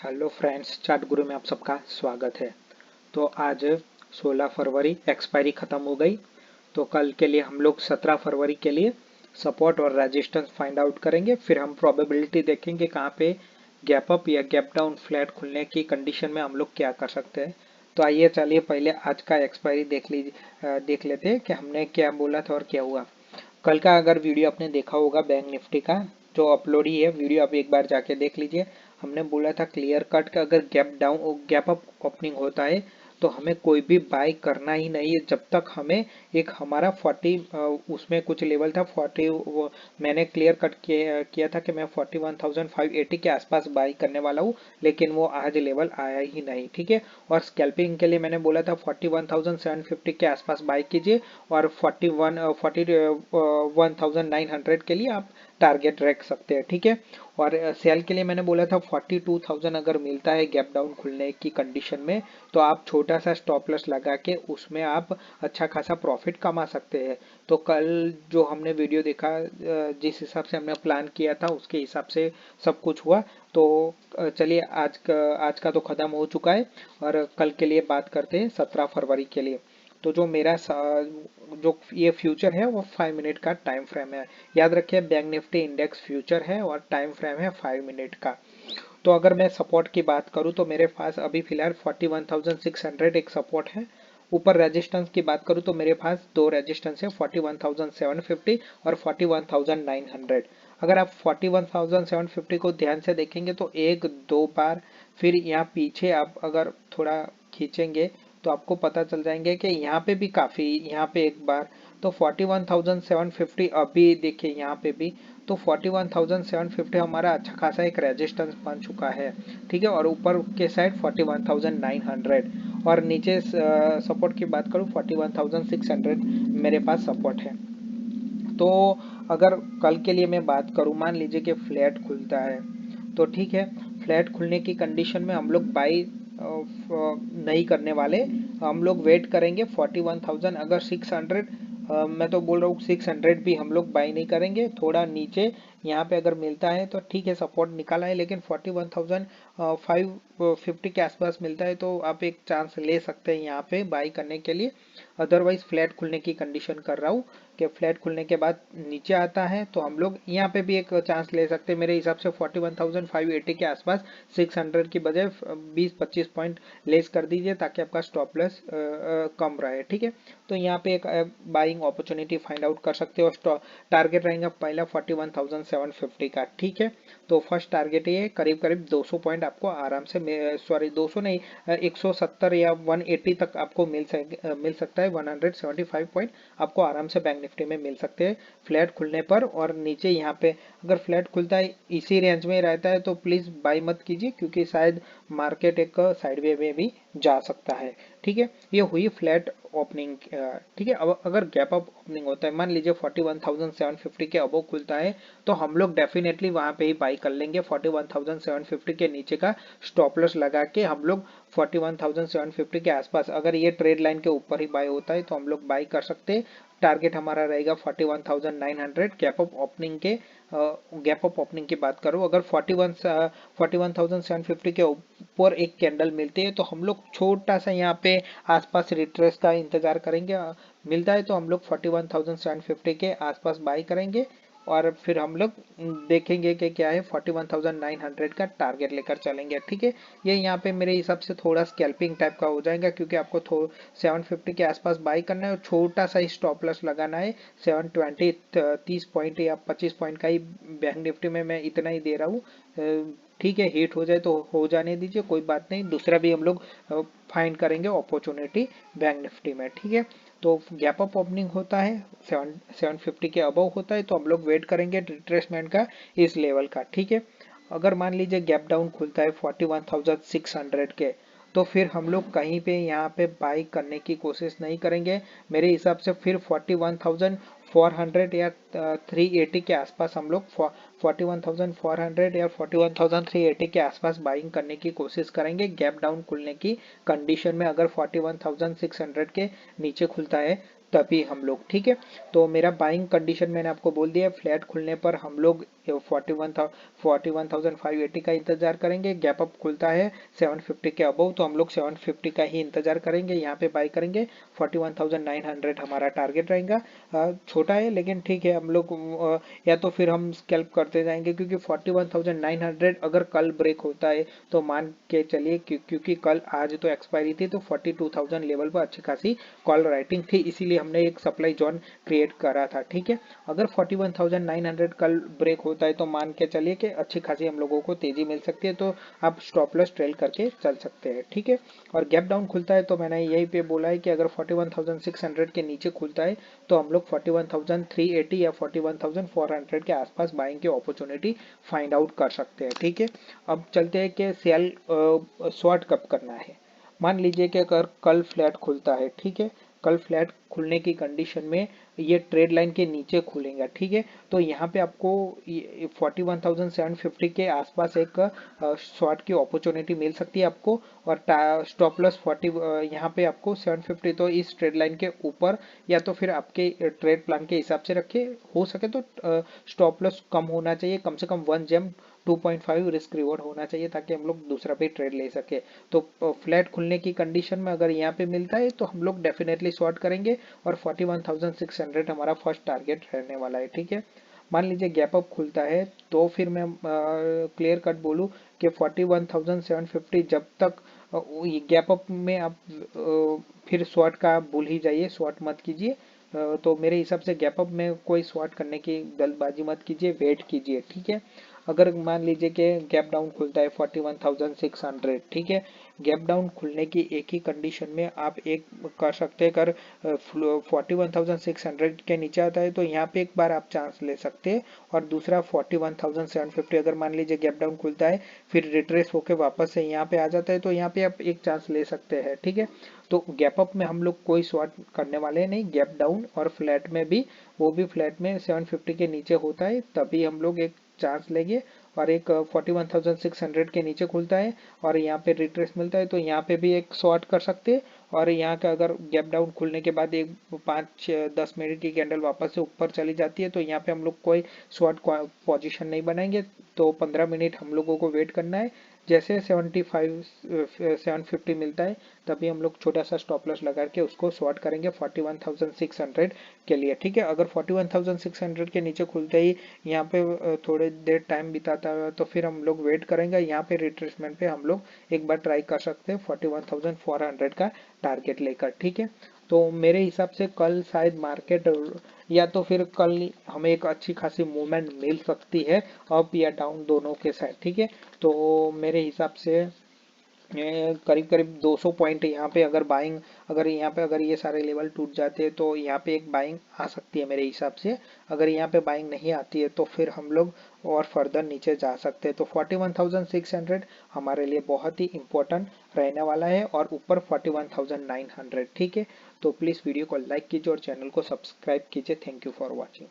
Hello friends, chart गुरु में आप सबका स्वागत है। तो आज 16 फरवरी एक्सपायरी ख़त्म हो गई। तो कल के लिए हम लोग 17 फरवरी के लिए सपोर्ट और रेजिस्टेंस फाइंड आउट करेंगे। फिर हम प्रोबेबिलिटी देखेंगे कहाँ पे गैप अप या गैप डाउन फ्लैट खुलने की कंडीशन में हम लोग क्या कर सकते हैं। तो आइए चलिए पहले आज का एक्सपायरी देख लेते हैं कि हमने क्या बोला था और क्या हुआ। कल का अगर वीडियो आपने देखा होगा बैंक निफ्टी का जो अपलोड ही है वीडियो, आप एक बार जाके देख लीजिए। हमने बोला था क्लियर कट का अगर गैप अप ओपनिंग होता है तो हमें कोई भी बाय करना ही नहीं है जब तक हमें एक हमारा 40 उसमें कुछ लेवल था 40 मैंने क्लियर कट किया था कि मैं 41,580 के आसपास बाय करने वाला हूँ, लेकिन वो आज लेवल आया ही नहीं। ठीक है। और स्कैल्पिंग के लिए मैंने बोला था 41,750 के आसपास बाय कीजिए और 41,900 के लिए आप टारगेट रख सकते हैं। ठीक है। और सेल के लिए मैंने बोला था 42,000 अगर मिलता है गैप डाउन खुलने की कंडीशन में तो आप छोटा सा स्टॉप लॉस लगा के उसमें आप अच्छा खासा प्रॉफिट कमा सकते हैं। तो कल जो हमने वीडियो देखा, जिस हिसाब से हमने प्लान किया था उसके हिसाब से सब कुछ हुआ। तो चलिए आज का तो ख़त्म हो चुका है और कल के लिए बात करते हैं 17 फरवरी के लिए। तो जो ये फ्यूचर है वो 5 मिनट का टाइम फ्रेम है। याद रखिए बैंक निफ्टी इंडेक्स फ्यूचर है और टाइम फ्रेम है 5 मिनट का। तो अगर मैं सपोर्ट की बात करूं तो मेरे पास अभी फिलहाल 41,600 एक सपोर्ट है। ऊपर रेजिस्टेंस की बात करूं तो मेरे पास दो रेजिस्टेंस है 41,750 और 41,900। अगर आप 41,750 को ध्यान से देखेंगे तो एक दो बार फिर यहाँ पीछे आप अगर थोड़ा खींचेंगे तो आपको पता चल जाएंगे कि यहाँ पे भी काफ़ी, यहाँ पे एक बार तो 41,750 अभी देखिए यहाँ पे भी तो 41,750 हमारा अच्छा खासा एक रेजिस्टेंस बन चुका है। ठीक है। और ऊपर के साइड 41,900 और नीचे सपोर्ट की बात करूँ 41,600 मेरे पास सपोर्ट है। तो अगर कल के लिए मैं बात करूँ, मान लीजिए कि फ्लैट खुलता है तो ठीक है, फ्लैट खुलने की कंडीशन में हम लोग बाई नहीं करने वाले, हम लोग वेट करेंगे 41,000 अगर 600, मैं तो बोल रहा हूँ 600 भी हम लोग बाई नहीं करेंगे, थोड़ा नीचे यहाँ पे अगर मिलता है तो ठीक है सपोर्ट निकाला है, लेकिन 41,550 के आसपास मिलता है तो आप एक चांस ले सकते हैं यहाँ पे बाई करने के लिए। अदरवाइज फ्लैट खुलने की कंडीशन कर रहा हूँ कि फ्लैट खुलने के बाद नीचे आता है तो हम लोग यहाँ पे भी एक चांस ले सकते हैं। मेरे हिसाब से 41,580 के आसपास 600 की बजाय 20-25 पॉइंट लेस कर दीजिए ताकि आपका स्टॉप लॉस कम रहे। ठीक है। तो यहाँ पे एक बाइंग अपॉर्चुनिटी फाइंड आउट कर सकते हो। टारगेट रहेगा पहला 41,750 का। ठीक है। तो फर्स्ट टारगेट ये करीब करीब 200 पॉइंट आपको आराम से, सॉरी 200 नहीं, 170 या 180 तक आपको मिल सकता है। 175 पॉइंट आपको आराम से बैंक निफ्टी में मिल सकते हैं फ्लैट खुलने पर। और नीचे यहाँ पे अगर फ्लैट खुलता है इसी रेंज में रहता है तो प्लीज़ बाई मत कीजिए क्योंकि शायद मार्केट एक साइडवे में भी जा सकता है। ठीक है। ये हुई फ्लैट ओपनिंग। ठीक है। अब अगर गैप अप ओपनिंग होता है, मान लीजिए 41,750 के अबव खुलता है तो हम लोग डेफिनेटली वहां पे ही बाई कर लेंगे। 41,750 के नीचे का स्टॉप लॉस लगा के हम लोग 41,750 के आसपास, अगर ये ट्रेड लाइन के ऊपर ही बाय होता है तो हम लोग बाई कर सकते हैं। टारगेट हमारा रहेगा 41,900 गैप अप ओपनिंग की बात करूँ, अगर 41,750 के ऊपर एक कैंडल मिलती है तो हम लोग छोटा सा यहाँ पे आसपास रिट्रेस का इंतजार करेंगे। मिलता है तो हम लोग 41,750 के आसपास बाई करेंगे और फिर हम लोग देखेंगे कि क्या है, 41,900 का टारगेट लेकर चलेंगे। ठीक है। ये यहाँ पे मेरे हिसाब से थोड़ा स्कैल्पिंग टाइप का हो जाएगा क्योंकि आपको 750 के आसपास बाई करना है और छोटा सा स्टॉप लॉस लगाना है 720, 30 पॉइंट या 25 पॉइंट का ही बैंक निफ्टी में मैं इतना ही दे रहा हूँ। ठीक है, हिट हो जाए तो हो जाने दीजिए, कोई बात नहीं, दूसरा भी हम लोग फाइंड करेंगे अपॉर्चुनिटी बैंक निफ्टी में। ठीक है। तो गैप अप ओपनिंग होता है 750 के अबव होता है तो हम लोग वेट करेंगे रिट्रेसमेंट का इस लेवल का। ठीक है। अगर मान लीजिए गैप डाउन खुलता है 41,600 के तो फिर हम लोग कहीं पे यहाँ पे बाई करने की कोशिश नहीं करेंगे। मेरे हिसाब से फिर 41,400 या 380 के आसपास हम लोग 41,400 या 41,380 के आसपास बाइंग करने की कोशिश करेंगे गैप डाउन खुलने की कंडीशन में। अगर 41,600 के नीचे खुलता है तभी हम लोग, ठीक है। तो मेरा बाइंग कंडीशन मैंने आपको बोल दिया, फ्लैट खुलने पर हम लोग 41,580 का इंतजार करेंगे। गैप अप खुलता है 750 के अबव, तो हम लोग 750 का ही इंतजार करेंगे, यहाँ पे बाई करेंगे। 41,900 हमारा टारगेट रहेगा। छोटा है लेकिन ठीक है, हम लोग या तो फिर हम स्कैल्प करते जाएंगे, क्योंकि 41,900 अगर कल ब्रेक होता है तो मान के चलिए, क्योंकि कल आज तो एक्सपायरी थी, तो 42,000 लेवल पर अच्छी खासी कॉल राइटिंग थी, इसीलिए हमने एक सप्लाई जोन क्रिएट करा था, ठीक है। अगर 41,900 कल ब्रेक होता है तो मान के चलिए कि अच्छी खासी हम लोगों को तेजी मिल सकती है, तो आप स्टॉप लॉस ट्रेल करके चल सकते हैं, ठीक है। और गैप डाउन खुलता है तो मैंने यही पे बोला है कि अगर 41,600 के नीचे खुलता है तो हम लोग 41,380 या 41,400 के आसपास बाइंग की अपॉर्चुनिटी फाइंड आउट कर सकते हैं, ठीक है। अब चलते हैं कि सेल शॉर्ट कब करना है। मान लीजिए कि अगर कल फ्लैट खुलता है, ठीक है, कल फ्लैट खुलने की कंडीशन में ये ट्रेड लाइन के नीचे खुलेगा, ठीक है, तो यहाँ पे आपको 41,750 के आसपास एक शॉर्ट की अपॉर्चुनिटी मिल सकती है आपको। और स्टॉप लॉस 40 यहाँ पे आपको 750, तो इस ट्रेड लाइन के ऊपर या तो फिर आपके ट्रेड प्लान के हिसाब से रखे, हो सके तो स्टॉप लॉस कम होना चाहिए, कम से कम 1 जेम 2.5 रिस्क रिवॉर्ड होना चाहिए, ताकि हम लोग दूसरा भी ट्रेड ले सके। तो फ्लैट खुलने की कंडीशन में अगर यहाँ पे मिलता है तो हम लोग डेफिनेटली शॉर्ट करेंगे, और 41,600 हमारा फर्स्ट टारगेट रहने वाला है, ठीक है। मान लीजिए गैप अप खुलता है तो फिर मैं क्लियर कट बोलूँ कि 41,750 जब तक गैप अप में आप फिर शॉर्ट का भूल ही जाइए, शॉर्ट मत कीजिए। तो मेरे हिसाब से गैप अप में कोई शॉर्ट करने की जल्दबाजी मत कीजिए, वेट कीजिए, ठीक है। अगर मान लीजिए कि गैप डाउन खुलता है 41,600, ठीक है, गैप डाउन खुलने की एक ही कंडीशन में आप एक कर सकते हैं, अगर 41,600 के नीचे आता है तो यहाँ पे एक बार आप चांस ले सकते हैं, और दूसरा 41,750 अगर मान लीजिए गैप डाउन खुलता है फिर रिट्रेस होकर वापस से यहाँ पे आ जाता है, तो यहाँ पे आप एक चांस ले सकते हैं, ठीक है। तो गैप अप में हम लोग कोई शॉर्ट करने वाले नहीं, गैप डाउन और फ्लैट में भी, वो भी फ्लैट में 750 के नीचे होता है तभी हम लोग एक चांस लेंगे। और एक 41,600 के नीचे खुलता है और यहाँ पे रिट्रेस मिलता है तो यहाँ पे भी एक शॉर्ट कर सकते हैं। और यहाँ का अगर गैप डाउन खुलने के बाद एक 5-10 मिनट की कैंडल वापस से ऊपर चली जाती है तो यहाँ पे हम लोग कोई शॉर्ट पोजीशन नहीं बनाएंगे, तो 15 मिनट हम लोगों को वेट करना है। जैसे 750 मिलता है तभी हम लोग छोटा सा स्टॉप लॉस लगा के उसको शॉर्ट करेंगे 41,600 के लिए, ठीक है। अगर 41,600 के नीचे खुलते ही यहाँ पे थोड़ी देर टाइम बिताता है तो फिर हम लोग वेट करेंगे, यहाँ पे रिट्रेसमेंट पे हम लोग एक बार ट्राई कर सकते हैं 41,400 का टारगेट लेकर, ठीक है। तो मेरे हिसाब से कल शायद मार्केट, या तो फिर कल हमें एक अच्छी खासी मूवमेंट मिल सकती है अप या डाउन दोनों के साथ, ठीक है। तो मेरे हिसाब से करीब करीब 200 पॉइंट यहाँ पे अगर बाइंग, अगर यहाँ पे अगर ये सारे लेवल टूट जाते हैं तो यहाँ पे एक बाइंग आ सकती है मेरे हिसाब से। अगर यहाँ पे बाइंग नहीं आती है तो फिर हम लोग और फर्दर नीचे जा सकते हैं। तो 41,600 हमारे लिए बहुत ही इंपॉर्टेंट रहने वाला है, और ऊपर 41,900, ठीक है। तो प्लीज़ वीडियो को लाइक कीजिए और चैनल को सब्सक्राइब कीजिए। Thank you for watching.